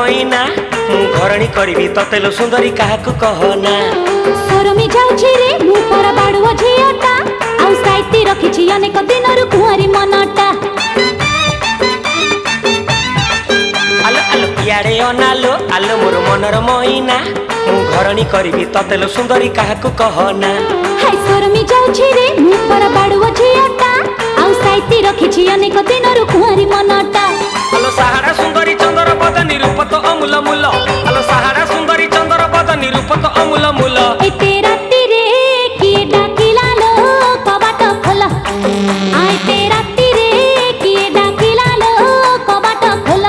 मईना मु घरणी करबी ततेलो सुंदरी काहाकू कहना। सरमी जाउछि रे मु पर बाडुओ झियटा आउ साइती रखिछि अनेक दिनरु कुंवारी मनटा। आलो आलो इयाडे अनालो आलो मोर मनर मईना मु घरणी करबी ततेलो सुंदरी काहाकू कहना। हाय सरमी जाउछि रे मु पर बाडुओ झियटा आउ साइती रखिछि अनेक दिनरु कुंवारी मनटा। आलो सहारा सुंदरी चंद्र बदनी रूप तो अमूल मूल। आलो सहारा सुंदरी चंद्र बदनी रूप तो अमूल मूल। एते राती रे किए डाकिला लो कबाट खोल। आइते राती रे किए डाकिला लो कबाट खोल।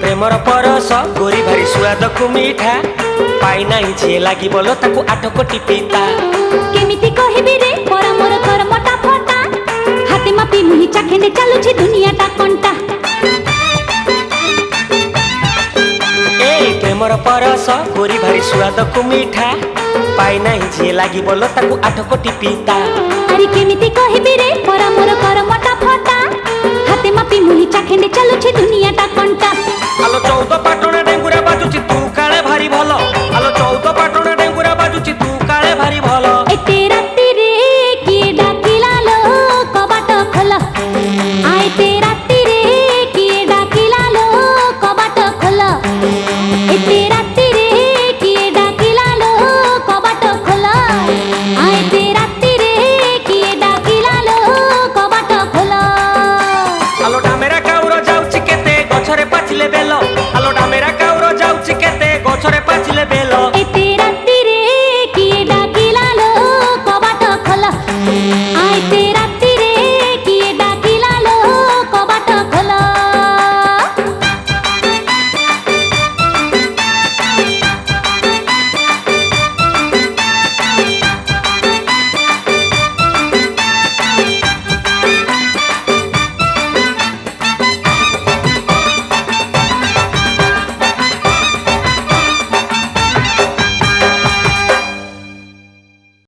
प्रेमर परस गोरी भारी स्वाद को मीठा पाई नाही जे लागी बोलो ताकू 8 कोटी पिता। केमिति कहिबि रे पर मोर कर्मटा फटा हाते मापी मुहि चाखेने चालुछि दुनियाटा कंटा। ए प्रेमर परस गोरी भारी स्वाद को मीठा पाई नाही जे लागी बोलो ताकू 8 कोटी पिता। अरे केमिति कहिबि रे पर मोर कर्मटा